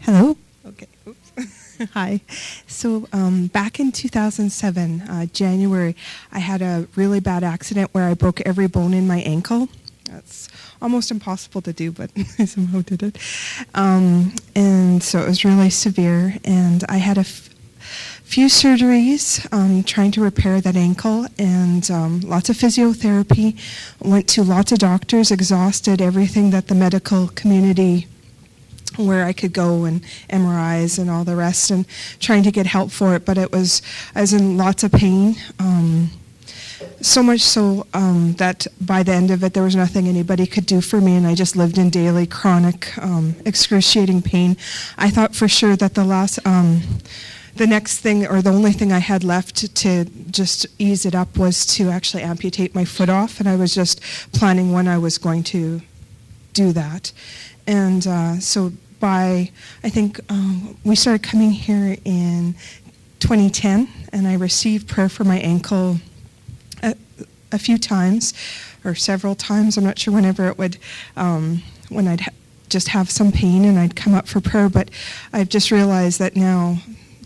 Hello? Okay. Oops. Hi. So back in 2007, January, I had a really bad accident where I broke every bone in my ankle. That's almost impossible to do, but I somehow did it. And so it was really severe, and I had a few surgeries trying to repair that ankle, and lots of physiotherapy. Went to lots of doctors, exhausted everything that the medical community where I could go, and MRIs and all the rest, and trying to get help for it, but I was in lots of pain. So much so that by the end of it, there was nothing anybody could do for me, and I just lived in daily chronic, excruciating pain. I thought for sure that the next thing, or the only thing I had left to just ease it up, was to actually amputate my foot off, and I was just planning when I was going to do that. And so I think we started coming here in 2010, and I received prayer for my ankle a few times, or several times. I'm not sure whenever it would, when I'd just have some pain and I'd come up for prayer. But I've just realized that now,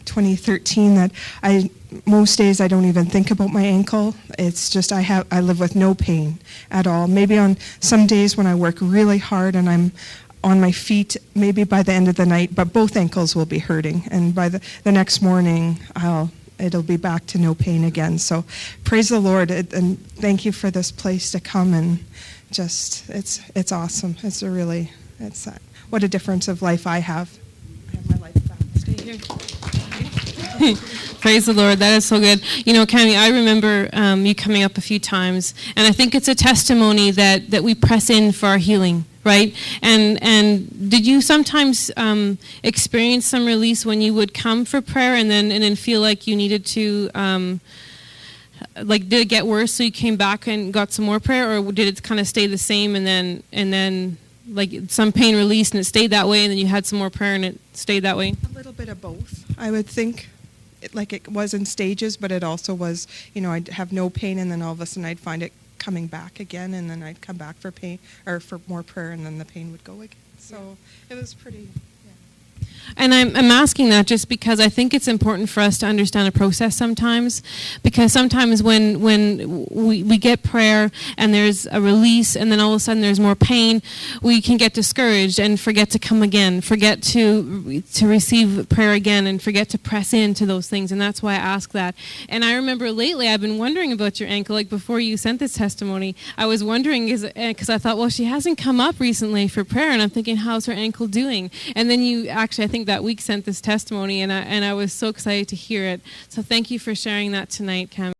2013, that most days I don't even think about my ankle. It's just I live with no pain at all. Maybe on some days when I work really hard and I'm on my feet, maybe by the end of the night, but both ankles will be hurting, and by the next morning it'll be back to no pain again. So praise the Lord, and thank you for this place to come, and just it's awesome. It's what a difference of life I have. I have my life back. Stay here. Praise the Lord. That is so good. You know, Kamie, I remember you coming up a few times, and I think it's a testimony that we press in for our healing, right? And did you sometimes experience some release when you would come for prayer and then feel like you needed to, did it get worse so you came back and got some more prayer, or did it kind of stay the same and then like some pain released and it stayed that way, and then you had some more prayer and it stayed that way? A little bit of both, I would think. It was in stages, but it also was, I'd have no pain, and then all of a sudden I'd find it coming back again, and then I'd come back for pain, or for more prayer, and then the pain would go again. So it was pretty. And I'm asking that just because I think it's important for us to understand the process sometimes, because sometimes when we get prayer and there's a release and then all of a sudden there's more pain, we can get discouraged and forget to come again, forget to receive prayer again, and forget to press into those things. And that's why I ask that. And I remember lately I've been wondering about your ankle. Like before you sent this testimony, I was wondering, because I thought, well, she hasn't come up recently for prayer, and I'm thinking, how's her ankle doing? And then you actually, I think that week, sent this testimony, and I was so excited to hear it. So thank you for sharing that tonight, Kamie.